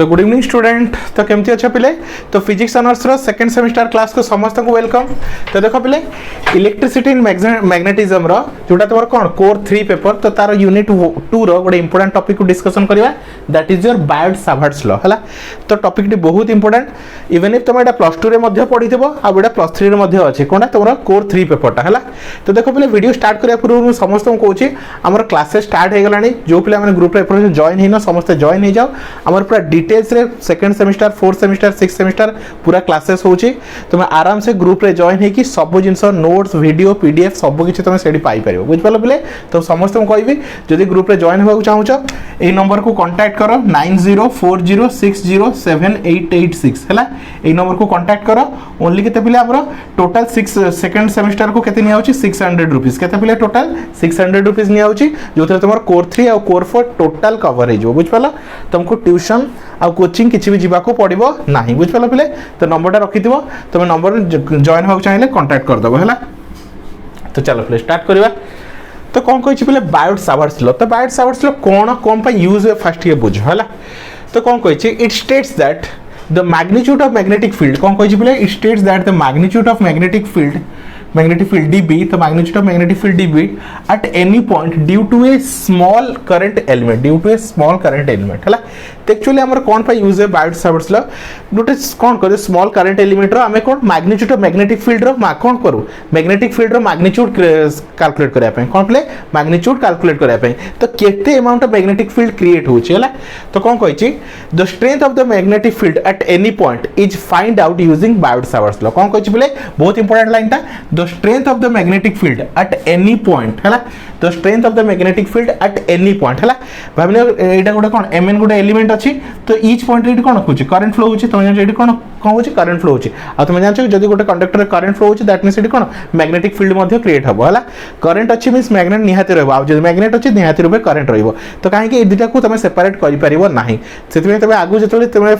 तो good evening student. तो केमती अच्छा पिले। तो फिजिक्स ऑनर्स रो सेकंड सेमिस्टर क्लास को समस्त को वेलकम। तो देखो पिले इलेक्ट्रिसिटी इन मैग्नेटिज्म रो जोटा तमर कोन कोर 3 पेपर तो तार यूनिट 2 रो गोटे इंपोर्टेंट टॉपिक को डिस्कशन करबा that is your Biot-Savart's law हला। तो टॉपिक डी बहुत इंपोर्टेंट इवन इफ तुम एटा +2 रे मध्ये पढिथिबो आ एटा +3 रे मध्ये अछि कोना तमर कोर 3 पेपरटा हला। तो देखो पिले वीडियो स्टार्ट करिया पूर्व समस्त को कहूची हमर क्लासेस स्टार्ट हे गलानी जो पिले हमर ग्रुप रे एप्रोच जॉइन हेनो समस्त जॉइन हे जाओ। हमर पूरा डिटेल्स रे second semester 4th semester 6th semester पूरा क्लासेस होची तुम आराम से ग्रुप रे जॉइन हे कि सब जिंस नोट्स वीडियो पीडीएफ सब किछि तुम सेडी पाई परिबो बुझ पालो पिले। तो समस्त को कहबी जदी ग्रुप रे जॉइन होबा चाहू छ ए नंबर को कांटेक्ट करो 9040607886 हला। ए नंबर को कांटेक्ट करो ओनली केते पिले हमरो टोटल 6 सेकंड सेमिस्टर को केते निया होची 600 रुपीस केते पिले टोटल 600 रुपीस निया होची जोथरे तुमर कोर 3 और कोर 4 टोटल कवर हे जो बुझ पालो। तुमको ट्यूशन आ कोचिंग किछि भी जीवा को पड़िबो नाही बुझ पालो पिले। तो नंबरटा रखि दिबो तुम नंबर जॉइन हो चाहिले कांटेक्ट कर दबो हला। तो चलो पिले स्टार्ट करबा। तो कौन कहि पिले बायोट-सावर्ट्स लॉ। तो बायोट-सावर्ट्स लॉ कोन पे यूज है फर्स्ट ये बुझ हला। तो कौन कहि it states that the magnitude of magnetic field कौन कहि पिले it states that the magnitude of magnetic field dB the magnitude of magnetic field dB at any point due to a small current element हला। तो actually हमर कोन पे use है Biot-Savart's law गोटे कोन करे स्मॉल करंट एलिमेंट रो हमें कोन magnitude of magnetic field रो कोन करू magnetic field रो magnitude calculate करिया पे कोन प्ले मैग्नीट्यूड कैलकुलेट करिया पे। तो केते amount of magnetic field create होची हला। तो कोन कहिची the strength of the magnetic field at any point is find out using Biot Savart's law. कोन कहिची बोले बहुत इंपोर्टेंट लाइन ता the strength of the magnetic field at any point हला। The strength of the magnetic field at any point हला। भाबने एटा गोटे कोन mn गोटे एलिमेंट अछि तो ईच पॉइंट रे कोन होची करंट फ्लो होची तुम जान कोन होची करंट फ्लो होची आ तुम जान जदी गोटे कंडक्टर रे करंट फ्लो होची that means eighty cone magnetic field मध्ये क्रिएट हबो हला। करंट अछि मींस मैग्नेट निहाती रहबो आ जदी मैग्नेट अछि निहाती रूपे करंट रहबो। तो काहे कि ए दुटा को तुम सेपरेट करि परिबो नाही सेतबे तबे आगु जतले तुम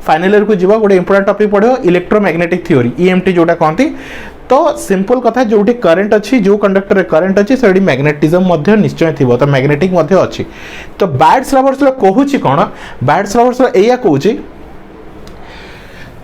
फाइनल ईयर को जीवा गोटे इंपोर्टेंट टॉपिक पढो इलेक्ट्रोमैग्नेटिक थ्योरी EMT जोटा कहंती। तो सिंपल कथा जोटी करंट अच्छी जो कंडक्टर करंट अच्छी से मैग्नेटिज्म मध्य निश्चय थिबो तो मैग्नेटिक मध्य अच्छी। तो बायोट-सावर्ट्स लॉ कहूची कोन बायोट-सावर्ट्स लॉ एया कहूची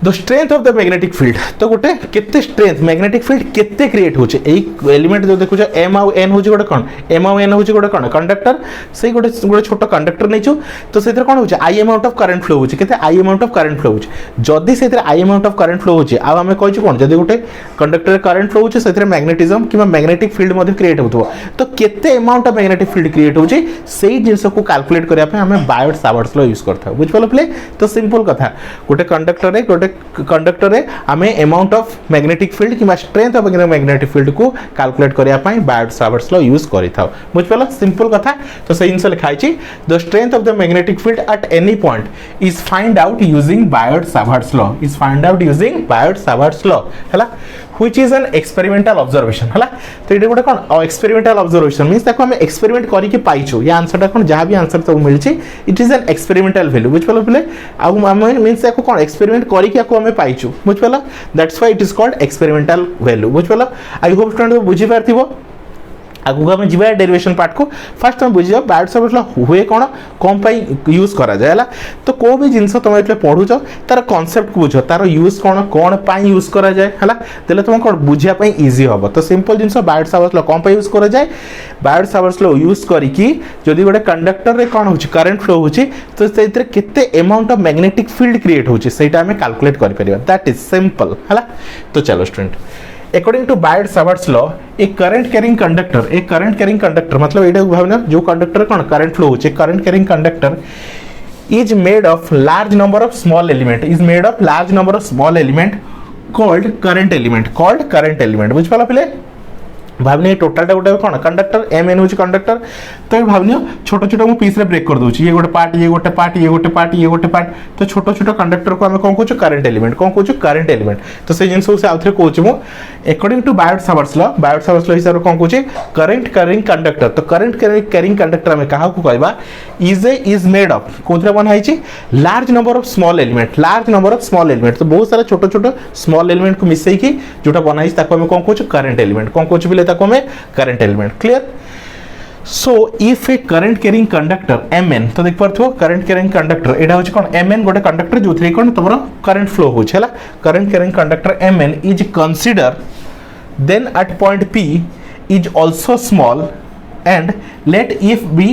the strength of the magnetic field. तो गोटे केते स्ट्रेंथ मैग्नेटिक फील्ड केते क्रिएट होचे एई एलिमेंट जो देखुछ m और n होचे गोटे कोन m और n होचे गोटे कोन कंडक्टर से गोटे छोटो कंडक्टर नेचो। तो सेतिर कोन होचे I amount of current flow होचे केते I amount of current flow होचे जदी सेतिर I amount of current flow होचे आ हमें कहै छी कोन जदी गोटे कंडक्टर करंट फ्लो होचे सेतिर मैग्नेटिज्म किबा मैग्नेटिक फील्ड मध्ये क्रिएट होतबो तो केते amount of magnetic field create होचे सेही जिंस को कैलकुलेट करिया पे हमें बायोट-सावर्ट्स लॉ यूज करथा बुझ पालो प्ले। तो सिंपल कथा गोटे कंडक्टर रे गोटे कंडक्टर रे हमें अमाउंट ऑफ मैग्नेटिक फील्ड कि स्ट्रेंथ ऑफ मैग्नेटिक फील्ड को कैलकुलेट करिया पई बायोट-सावर्ट्स लॉ यूज करिथाउ बुझ पालो सिंपल कथा। तो से जिंस लिखाई छी the strength of the magnetic field at any point is find out using Biot Savart's law हला which is an experimental observation हला। तो इटे गोटे कोन एक्सपेरिमेंटल ऑब्जर्वेशन मींस ताको हम एक्सपेरिमेंट करी के पाइछु या आंसर ता कोन जहां भी आंसर तो मिलछि it is an experimental value बुझ पालो प्ले। आ हम मींस ताको कोन एक्सपेरिमेंट करी के को हम पाइछु बुझ पालो that's why it is called experimental value बुझ पालो। आई होप स्टूडेंट बुझी पारथिबो। आगु हम जीवा डेरिवेशन पार्ट को फर्स्ट हम बुझियो बायोट-सावर्ट्स लॉ हुए कोन कोन पई यूज करा जायला। तो को भी जिंस तुम एतले पढुचो तार कांसेप्ट को बुझो तार यूज कोन पई यूज करा जाय हला देले तुम कोन बुझिया पई इजी होबो। तो सिंपल जिंस बायोट-सावर्ट्स लॉ कोन पई यूज करा जाय बायोट-सावर्ट्स लॉ यूज करी कि जदी गोटे कंडक्टर रे कोन होची करंट फ्लो होची तो सेइतरे केते amount of magnetic field create होची सेटा हमें कैलकुलेट करि परिबा दैट इज सिंपल हला। तो चलो student According to Biot-Savart's law A current carrying conductor मतलब एटा भावना जो कंडक्टर कोन करंट फ्लो होचे current carrying conductor is made of large number of small element called current element बुझ पाला पले। भावने टोटल टा गोटे कोन कंडक्टर mn होची कंडक्टर। तो भावनियो छोटो छोटो मु पीस रे ब्रेक कर दोची ये गोटे पार्ट तो छोटो छोटो कंडक्टर को हम कोन कहूछु करंट एलिमेंट। तो से जिंस से आउथरे कहूछु मु अकॉर्डिंग टू बायोट-सावर्ट्स लॉ हिसाब रे कोन कहूची करंट कैरिंग कंडक्टर। तो करंट कैरिंग कंडक्टर में काहा को कहबा इज मेड ऑफ कोनथरा बन हाइची large number of small element तो बहुत सारा छोटो छोटो स्मॉल एलिमेंट को मिसई की जोटा बनाइछ ताको हम कोन कहूछु करंट एलिमेंट कोन कहूछु बिले ताको में current element clear. So if a current carrying conductor mn तो देख पारथो करंट कैरिंग कंडक्टर एटा होची कोन mn गोटे कंडक्टर जोथरे कोन तमरो करंट फ्लो होछ हला current carrying conductor mn is consider then at point p is also small and let if be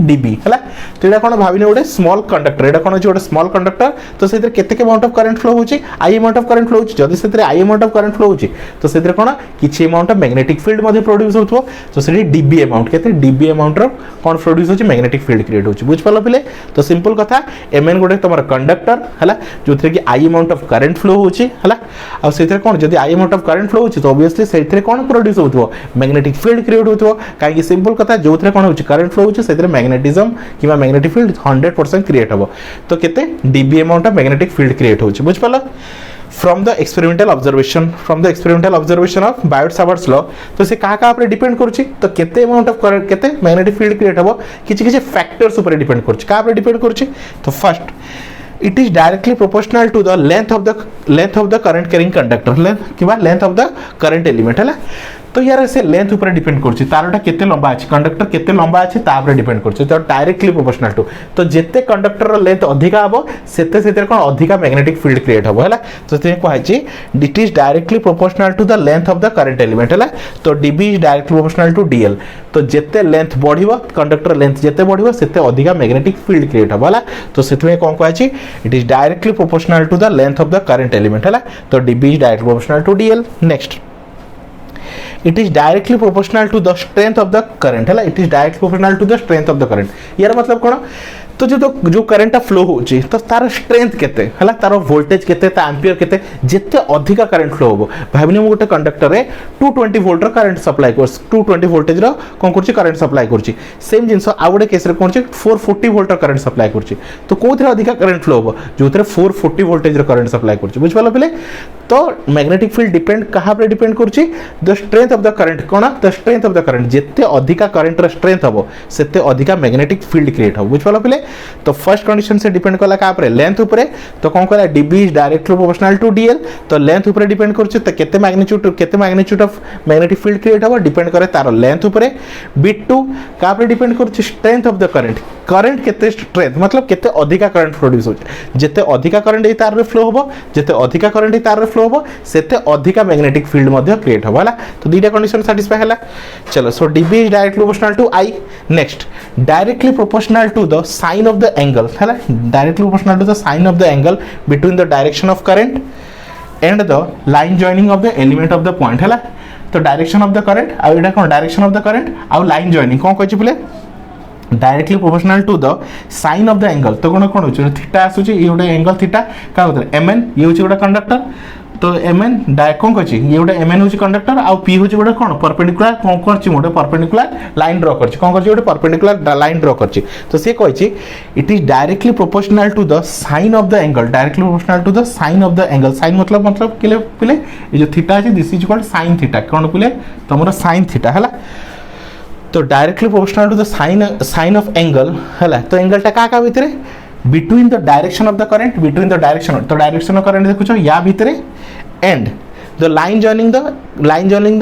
dB हला तो एटा कोन भाबिने गोटे स्मॉल कंडक्टर एटा कोन गोटे स्मॉल कंडक्टर तो सेतिर केते अमाउंट ऑफ करंट फ्लो होची I amount of current flow होची जदी सेतिर I amount of current flow होची तो सेतिर कोन किछि अमाउंट ऑफ मैग्नेटिक फील्ड मध्ये प्रोड्यूस होथो तो सेठी dB अमाउंट केते dB अमाउंट रो कोन प्रोड्यूस होची मैग्नेटिक फील्ड क्रिएट होची बुझ पालो पिले तो सिंपल कथा mn गोटे तमर कंडक्टर हला जोथरे कि I amount of current flow होची हला आ सेतिर कोन जदी I amount of current flow होची तो ऑब्वियसली सेतिर कोन प्रोड्यूस होथो मैग्नेटिक फील्ड क्रिएट होथो काहे सिंपल कथा जोथरे कोन होची करंट फ्लो होची सेतिर मैग्नेटिज्म किबा मैग्नेटिक फील्ड 100% क्रिएट हबो तो केते dB amount of magnetic field create होची बुझ पालो from the experimental observation of Biot-Savart's law तो से कहा पर डिपेंड करूची तो केते अमाउंट ऑफ करंट केते मैग्नेटिक फील्ड क्रिएट हबो किछि फैक्टर्स ऊपर डिपेंड करूची कहा पर डिपेंड करूची तो first it is directly proportional to the length of the current carrying conductor length of the current element है तो यार से लेंथ ऊपर डिपेंड करछि तारटा केते लंबा अछि कंडक्टर केते लंबा अछि ता ऊपर डिपेंड करछि तो डायरेक्टली प्रोपोर्शनल टू तो जेते कंडक्टर रो लेंथ अधिका हबो सेते सेते कोन अधिका मैग्नेटिक फील्ड क्रिएट हबो हैला तो से कहै छी it is directly proportional to the length of the current element हैला तो dB is directly proportional to dl तो जेते लेंथ बढ़िबो कंडक्टर लेंथ जेते बढ़िबो सेते अधिका मैग्नेटिक फील्ड क्रिएट हबो हैला तो सेतमे कोन कहै छी it is directly proportional to the length of the current element हैला तो dB is directly proportional to dl next it is directly proportional to the strength of the current है it is directly proportional to the strength of the current यार मतलब कौन तो जो current flow होची तो तार स्ट्रेंथ केते हला तार वोल्टेज केते ता एंपियर केते जेते अधिका करंट फ्लो होबो भाबिने मो गोटे कंडक्टर रे 220 वोल्ट रो करंट सप्लाई कोर्स 220 वोल्टेज रो कोन करची करंट सप्लाई करची सेम जिंस आ गोटे केस रे कोन छी 440 वोल्ट रो करंट सप्लाई करची तो कोथरे अधिका करंट फ्लो होबो जोथरे 440 वोल्टेज रो करंट सप्लाई करची बुझ पालो पले तो मैग्नेटिक फील्ड डिपेंड कहा पे डिपेंड करची the strength of the current कोना the strength of the current जेते अधिका करंट रो स्ट्रेंथ हबो सेते अधिका मैग्नेटिक फील्ड क्रिएट हबो बुझ पालो पले तो फर्स्ट कंडीशन से डिपेंड कला का ऊपर लेंथ ऊपर तो कोन कला dB is directly proportional to dl तो लेंथ ऊपर डिपेंड करछ तो केते magnitude of magnetic field create हबो डिपेंड करे तार लेंथ ऊपर b2 का ऊपर डिपेंड करछ स्ट्रेंथ ऑफ द करंट केते स्ट्रेंथ मतलब केते अधिका करंट प्रोड्यूस होछ जेते अधिका करंट ए तार रे फ्लो हबो जेते अधिका करंट ए तार रे फ्लो हबो सेते अधिका मैग्नेटिक फील्ड मध्ये क्रिएट हबो हला तो दीटा कंडीशन सैटिस्फाई हला चलो so dB is directly proportional to I next directly proportional to the sine of the angle है directly proportional to the sign of the angle between the direction of current and the line joining of the element of the point है तो direction of the current uh Etah cone direction of the current uh line joining कोन कहछि बोले directly proportional to the sine of the angle तो कोन कोन होछ theta आसुची ये गोटे एंगल थीटा का होतरे mn ये होछ गोटे कंडक्टर तो mn कोन कहछि ये गोटे mn होछ कंडक्टर आ p होछ गोटे कोन परपेंडिकुलर कोन करछि मोटे परपेंडिकुलर लाइन ड्रा करछि कोन करछि गोटे परपेंडिकुलर लाइन ड्रा करछि तो से कहछि it is directly proportional to the sine of the angle directly proportional to the sine of the angle sine मतलब केले पिले ये जो थीटा अछि this is called sine theta कोन पिले तमरो साइन थीटा हला तो directly proportional to the sine of angle हला तो एंगल टा का भितरे between the direction of the current between the direction तो डायरेक्शन ऑफ करंट देखुछ या भितरे and the line joining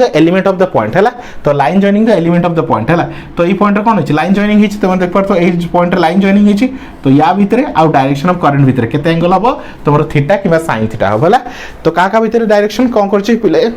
the element of the point हला तो line joining the element of the point हला तो ई पॉइंट रे कोन अछि लाइन जॉइनिंग हिच तुम देख परतो ए पॉइंट रे लाइन जॉइनिंग हिच तो या भितरे आ डायरेक्शन ऑफ करंट भितरे केते एंगल हबो तमरो थीटा किबा sin थीटा हबला तो का भितरे डायरेक्शन कोन करछि पिले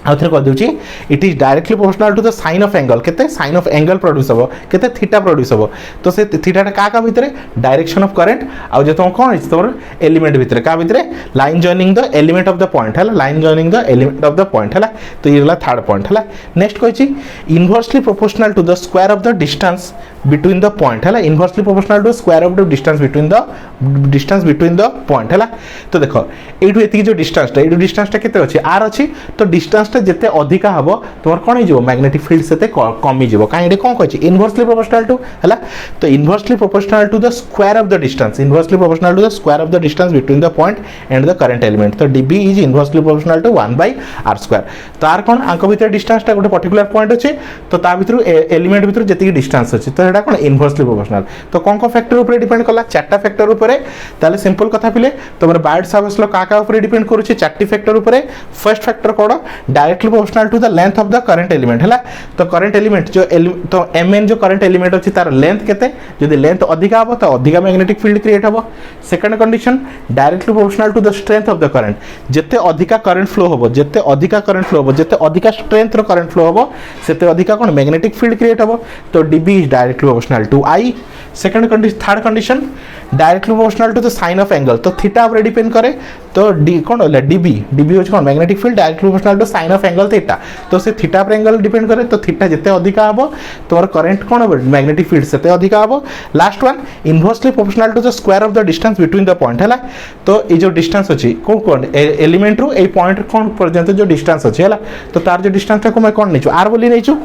आउथरे कह देउची it is directly proportional to the sine of angle केते साइन ऑफ एंगल प्रोड्यूस हबो केते थीटा प्रोड्यूस हबो तो से थीटा का भितरे डायरेक्शन ऑफ करंट आ जे तुम कोन इस तोर एलिमेंट भितरे का भितरे line joining the element of the point हला line joining the element of the point हला तो ये वाला थर्ड पॉइंट हला नेक्स्ट कहछि inversely proportional to the square of the distance between the point हला inversely proportional to square of the distance between the point हला तो देखो एटू एति जो डिस्टेंस केते अछि r अछि तो डिस्टेंस ता जेते अधिका हबो तोर कोन हे जो मैग्नेटिक फील्ड सेते कमी जिवो काहे एडे कोन कहछि इनवर्सली प्रोपोर्शनल टू हला तो inversely proportional to the square of the distance inversely proportional to the square of the distance between the point and the current element तो dB is inversely proportional to 1/r² तार कोन आंक भितर distance ता गोटे particular point अछि तो ता भितर एलिमेंट भितर जेति डिस्टेंस अछि तो एटा कोन इनवर्सली प्रोपोर्शनल तो कोन फैक्टर ऊपर डिपेंड करला चारटा फैक्टर ऊपर ताले सिंपल कथा पिले तमर बायोट-सावर्ट्स लॉ का ऊपर डिपेंड करूछि चारटी फैक्टर ऊपर फर्स्ट फैक्टर कोन directly proportional to the length of the current element है। तो करंट एलिमेंट जो तो mn जो करंट एलिमेंट अच्छी तार लेंथ केते जदि लेंथ अधिका हम तो अधिका मैग्नेटिक फील्ड क्रिएट हम। Second condition directly proportional to the strength of the current जिते अधिका करंट फ्लो हम जिते अधिका करंट फ्लो हम जिते अधिका स्ट्रेंथ रो करंट फ्लो हम सेते अधिका कोन मैग्नेटिक फील्ड क्रिएट हम। तो dB is directly proportional to I। Second condition third condition directly proportional to the sine of angle तो थीटा ऊपर डिपेंड करे तो डी कोन होला dB होछ कोन magnetic field directly proportional to sine of angle theta तो से थीटा पर एंगल डिपेंड करे तो थीटा जिते अधिका हबो तोर करंट कोन हबो मैग्नेटिक फील्ड सेते अधिका हबो। Last one inversely proportional to the square of the distance between the point हैला। तो ये जो डिस्टेंस अछि कोन एलिमेंट रो ए पॉइंट कोन पर्यंत जो डिस्टेंस अछि हैला तो तार जो डिस्टेंस को मैं कोन नेचु r बोली नेचु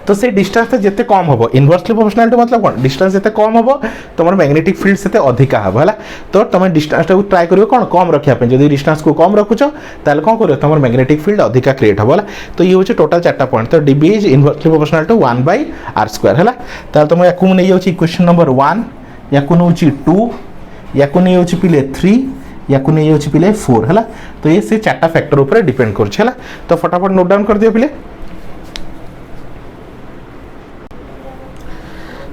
तो से डिस्टेंस जिते कम हम इनवर्सली प्रोपोर्शनल टू मतलब कौन डिस्टेंस जिते कम हम तुम मैग्नेटिक फील्ड से अधिका हम है। तो तुम डिस्टेंस को ट्राई करो कौन कम रखापी जब डिस्टेंस को कम रखुच ताल कौन कर तुम मैग्नेटिक फील्ड अधिका क्रिएट हम है। तो ये हूँ टोटाल 4टा पॉइंट तो dB is inversely proportional to 1/r² है। ताल तुम या नहीं जाऊँ इक्वेशन नंबर 1 या नौ 2 या नहीं जाऊँ पिले 3 या नहीं जाऊँ पिले 4 है। तो ये से 4टा फैक्टर ऊपर डिपेंड कर। तो फटाफट नोट डाउन कर दियो पिले।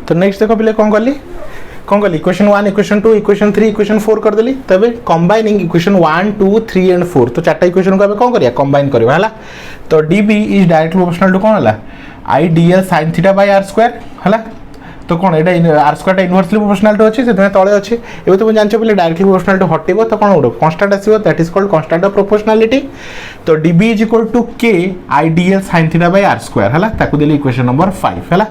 तो नेक्स्ट देखो पिले कौन कली इक्वेशन 1 इक्वेशन 2 इक्वेशन 3 इक्वेशन 4 कर देली तबे कंबाइनिंग इक्वेशन 1 2 3 एंड 4 तो 4टा इक्वेशन को हमें कौन करिया कंबाइन करबा हला। तो dB is directly proportional to कौन हला I dl sin theta by r² हला। तो कौन एटा r² इनवर्सली प्रोपोर्शनल टू अछि से तळे अछि एबे तुम जानछो पहिले डायरेक्टली प्रोपोर्शनल टू हटेबो तो कौन कांस्टेंट आसीबो that is called constant of proportionality. तो dB is equal to k I dl sin theta by r² हला ताकू देली इक्वेशन नंबर 5 हला।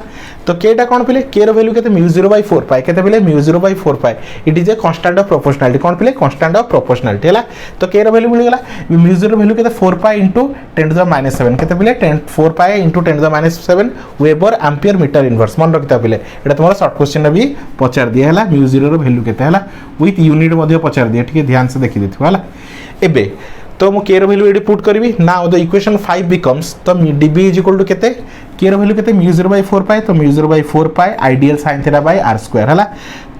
तो k टा कौन पिले k रो वैल्यू केते μ0/4 पाई केते पिले μ0/4 pi it is a constant of proportionality कौन पिले कांस्टेंट ऑफ प्रोपोर्शनलिटी हला। तो k रो वैल्यू मिल गेला μ0 वैल्यू केते 4 पाई * 10⁻⁷ केते पिले 4 पाई * 10⁻⁷ वेबर एम्पियर मीटर इनवर्स मन रखता पिले एटा तुम्हारा शॉर्ट क्वेश्चन भी पचार दिया हला μ0 रो वैल्यू केते हला विथ यूनिट मध्ये पचार दिया ठीक है ध्यान से देखि देथिबो हला। एबे तो मु k रो वैल्यू एडी पुट करबी नाउ द इक्वेशन 5 बिकम्स तो dB इज इक्वल टू केते k रो वैल्यू केते μ0/4 पाई तो μ0/4 pi ideal sin theta by r² हला।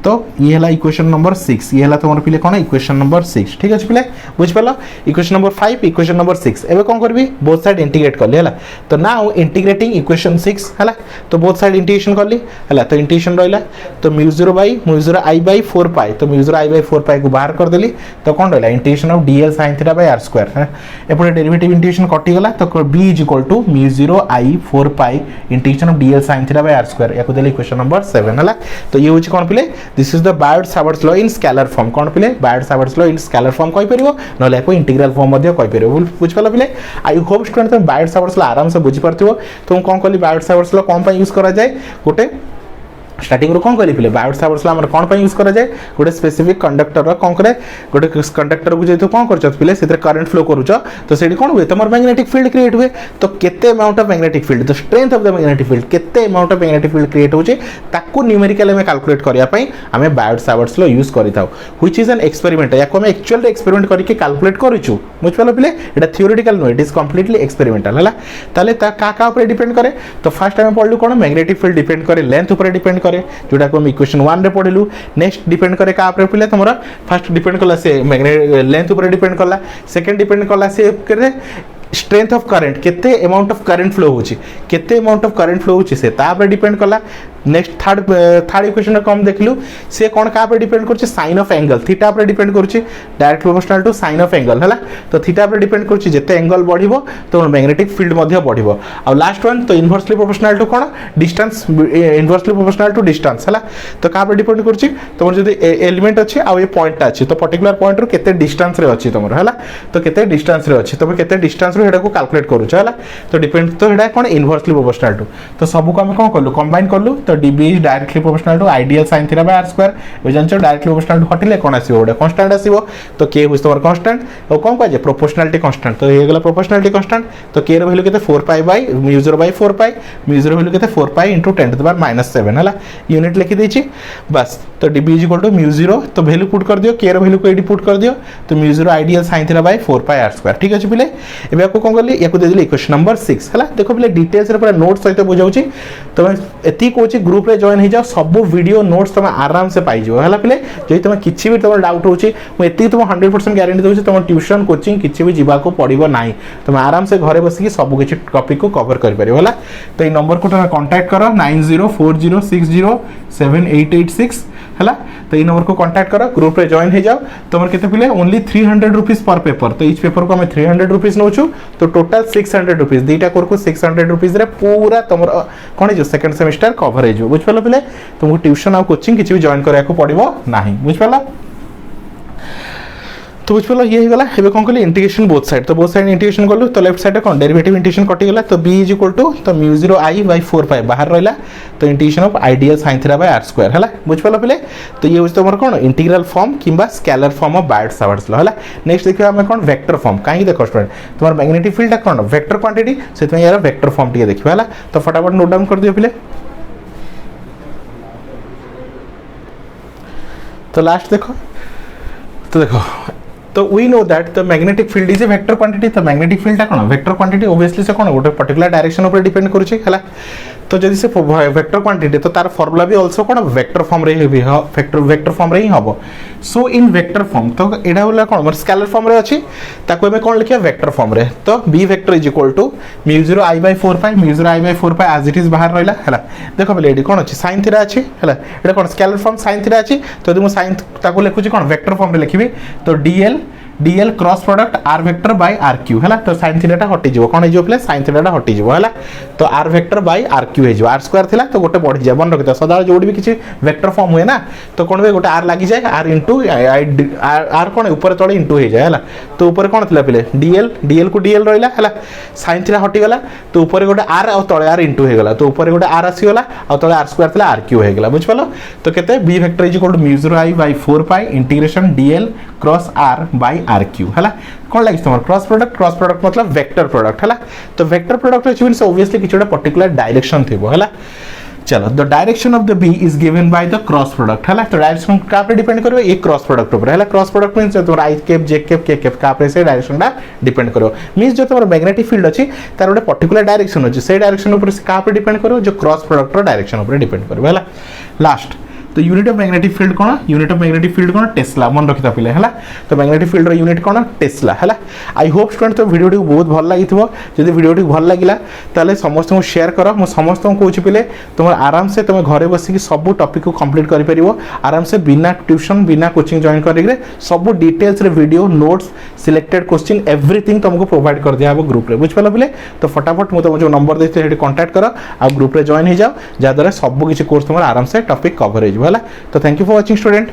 तो ये हला इक्वेशन नंबर 6 ये हला तुमर पिले कोन इक्वेशन नंबर 6 ठीक अछि पिले बुझ पालो इक्वेशन नंबर 5 इक्वेशन नंबर 6 एबे कोन करबी बोथ साइड इंटीग्रेट करली हला। तो नाउ इंटीग्रेटिंग इक्वेशन 6 हला तो बोथ साइड इंटीग्रेशन करली हला तो इंटीग्रेशन रहला तो μ0I/4 पाई तो μ0I/4 पाई को बाहर कर देली तो कोन रहला integration of dl sin theta by r² है एपटे डेरिवेटिव इंटीग्रेशन कटि गला तो b is equal to μ0I/4 pi integration of dl sin theta by r² याको देली इक्वेशन नंबर 7 हला। तो ये होची कोन पिले this is the Biot-Savart's law in scalar form कौन पिले Biot-Savart's law in scalar form कहि परिबो नले को इंटीग्रल फॉर्म मध्ये कहि परिबो बुझ पाला पिले। आई होप स्टूडेंट तुम बायोट-सावर्ट्स लॉ आराम से बुझि परथिबो। तुम कोन कहली बायोट-सावर्ट्स लॉ कोन पय यूज करा जाय गोटे स्टार्टिंग रो कोन कहली पिले बायोट-सावर्ट्स लॉ हमर कोन पय यूज करा जाय गोटे स्पेसिफिक कंडक्टर रो कोन करे गोटे कंडक्टर को जेतो कोन करछ पिले सेते करंट फ्लो करूछ तो सेडी कोन हुए तमर मैग्नेटिक फील्ड क्रिएट हुए तो केते amount of magnetic field the strength of the magnetic field केते amount of magnetic field create होचे ताकू न्यूमेरिकल में कैलकुलेट करिया पई हमें बायोट-सावर्ट्स लॉ यूज करिताउ व्हिच इज एन एक्सपेरिमेंट याको हम एक्चुअल एक्सपेरिमेंट करके कैलकुलेट करिछु बुझ पालो पिले एटा theoretical no it is completely experimental हला। ताले ता का ऊपर डिपेंड करे तो फर्स्ट टाइम पढलु कोन मैग्नेटिक फील्ड डिपेंड करे लेंथ ऊपर डिपेंड करे जोटा को इक्वेशन 1 रे पढिलु नेक्स्ट डिपेंड करे का ऊपर पिले तमरा फर्स्ट डिपेंड कला से मैग्नेटिक लेंथ ऊपर डिपेंड कला सेकंड डिपेंड कला से करे स्ट्रेंथ ऑफ करंट केते अमाउंट ऑफ करंट फ्लो होची केते अमाउंट ऑफ करंट फ्लो होची से ता पर डिपेंड कला। नेक्स्ट थर्ड इक्वेशन कम देखलु से कोन का पर डिपेंड करछि साइन ऑफ एंगल थीटा पर डिपेंड करछि direct proportional to sine of angle हला। तो थीटा पर डिपेंड करछि जेते एंगल बढ़िबो तो मैग्नेटिक फील्ड मध्ये बढ़िबो। आ लास्ट वन तो इनवर्सली प्रोपोर्शनल टू कोन distance inversely proportional to distance हला। तो का पर डिपेंड करछि तमर जदी एलिमेंट अछि आ ए पॉइंट अछि तो पर्टिकुलर पॉइंट रो केते डिस्टेंस रे अछि तमर हला तो केते डिस्टेंस रे अछि तो केते डिस्टेंस रो हेडा को कैलकुलेट करूछ हला। तो डिपेंड तो हेडा कोन इनवर्सली प्रोपोर्शनल टू तो सब को हम कोन करलु कंबाइन करलु तो dB is directly proportional to ideal sin theta by r² ए जानछो डायरेक्टली प्रोपोर्शनल टू हटिले कोन आसीबो ओडा कांस्टेंट आसीबो तो k हुइस तमर कांस्टेंट और कोन कहै जे प्रोपोर्शनलिटी कांस्टेंट तो हे गेला प्रोपोर्शनलिटी कांस्टेंट तो k रो वैल्यू केते 4 पाई बाय μ0/4 पाई μ0 वैल्यू केते 4 पाई * 10⁻⁷ हला यूनिट लिखि देछि बस। तो dB इज इक्वल टू μ0 तो वैल्यू पुट कर दियो k रो वैल्यू को एडी पुट कर दियो तो μ0 ideal sin theta by 4 pi r² ठीक अछि पिले। एबे को कोन करली याको दे दिले इक्वेशन नंबर 6 हला देखो पिले डिटेल्स रे पूरा नोट सहित बुझाउची तो एती कोची ग्रुप रे जॉइन हो जाओ सब वीडियो नोट्स तुम आराम से पाई जाओ है पिले जदि तुम किसी भी तुम डाउट होची मुझे तुम 100% गारंटी दूसरी तुम ट्यूशन कोचिंग किसी भी जीवा को पड़ो ना तुम आराम से घरे बसिक सब किसी टॉपिक को कवर कर पार है तो ये नंबर को तुम कांटेक्ट करो 9040607886 है तो ये नंबर को कांटेक्ट करो ग्रुप रे जॉइन हो जाओ तुम केते पिले ओनली 300 रुपीज पर पेपर तो इच पेपर को हमें 300 रुपीज नौ तो टोटल 600 रुपीज दुईटा कोर को 600 रुपीज रे पूरा तुम कौन हो सेकंड सेमिस्टर कवर हो बुझ पाल पिले तुमको ट्यूशन और कोचिंग किसी भी जॉइन करा पड़ो ना बुझ पाल तो बुझ पाल ये होगा ये कौन कल इंटीग्रेशन बोथ साइड तो बोथ साइड इंटीग्रेशन कलु तो लेफ्ट साइड कौन डेरिवेटिव इंटीग्रेशन कटिगला तो b इज इक्वल टू तो म्यू 0 i बाय 4 पाई बाहर रहा तो integration of ideal sin theta by r square है बुझ पाल पिले तो ये तुम कौन इंटीग्रल फॉर्म किंबा scalar form of Biot's Savart's law है नेक्स्ट देखिए आम कौन वेक्टर फॉर्म कहीं देखो स्टूडेंट तुम्हारा मैग्नेटिक फील्ड कौन वेक्टर क्वांटिटी से यार वेक्टर फॉर्म टी देखिए है तो फटाफट नोट डाउन कर दियो पिले तो लास्ट देखो तो we know that the magnetic field is a vector quantity तो मैग्नेटिक फील्ड कौन वेक्टर क्वांटिटी ऑब्वियसली से कौन गोटे पर्टिकुलर डायरेक्शन ऊपर डिपेंड करूची है तो जदि से वेक्टर क्वांटिटी तो तार फॉर्मूला भी आल्सो कौन वेक्टर फॉर्म रे वेक्टर फॉर्म रे ही हबो सो इन वेक्टर फॉर्म तो एडा बोला कौन मोर स्केलर फॉर्म रे अछि ताको हमें कौन लिखिया वेक्टर फॉर्म रे तो b vector is equal to mu 0 i by 4 pi mu 0 i by 4 pi as it is बाहर रहला है देखो पहले एडी कौन अछि sin थीटा अछि है एडा कौन स्केलर फॉर्म sin थीटा अछि तो यदि मो sin ताको लिखुची कौन वेक्टर फॉर्म रे लिखिबी तो dl cross product r vector by r cube है तो sin थीटा हटि जीवो कौन हो प्ले sin थीटा हटि जीवो है तो r vector by r cube हो r स्क्वायर थिला तो गोटे बढ़ी जाए मन रखिता सदा जोड़ भी किसी वेक्टर फॉर्म हुए ना तो कौन गोटे r लगी जाए r इंटू r कौन ऊपर तले इंटू हो जाए है तो ऊपर कौन थिला पिले dl को dl रहिला है sin थीटा हटि गला तो ऊपर गोटे r और तले r इंटू हो गला तो ऊपर गोटे r आसी गला और तले r स्क्वायर थिला r क्यू हो गला बुझ पालो तो केते b vector is equal to mu 0 i by 4 pi integration dl cross r by r cube है कौन लगे तुम क्रॉस प्रोडक्ट मतलब वेक्टर प्रोडक्ट है तो वेक्टर प्रोडक्ट मीन्स ऑब्वियसली किसी गोटे पर्टिकुलर डायरेक्शन थी है चलो the direction of the B is given by the cross product है तो डायरेक्शन का पे डिपेंड करो ये क्रॉस प्रोडक्ट ऊपर है क्रॉस प्रोडक्ट मींस तुम आई कैप जे कैप के कैप का पे से डायरेक्शन टा डिपेंड करो मींस जो तुम्हारा मैग्नेटिक फील्ड अछि तार गोटे पर्टिकुलर डायरेक्शन अछि से डायरेक्शन ऊपर का पे डिपेंड करो जो क्रॉस प्रोडक्ट रो डायरेक्शन ऊपर डिपेंड करो है लास्ट तो यूनिट ऑफ मैग्नेटिक फील्ड कौन यूनिट ऑफ मैग्नेटिक फील्ड कौन टेस्ला मन रखिता पिले है तो मैग्नेटिक फील्ड रो यूनिट कौन टेस्ला है आई होप स्टूडेंट तो वीडियो बहुत भल लगी जब वीडियो भल लगे ताले समस्त को शेयर करो मु समस्त को कहूँ पिले तुम आराम से तुम घरे बसिक सब टॉपिक को कंप्लीट कर परिवो आराम से बिना ट्यूशन बिना कोचिंग जॉइन करेंगे सब डिटेल्स रे video notes selected question everything तुमको प्रोवाइड कर दिया है ग्रुप रे बुझ पाल पिले तो फटाफट मुझे जो नंबर देते हैं कांटेक्ट करो आ ग्रुप रे जॉइन हो जाओ जहाँद्वारा सब किसी कोर्स तुम आराम से टॉपिक कवर हो तो thank you for watching student.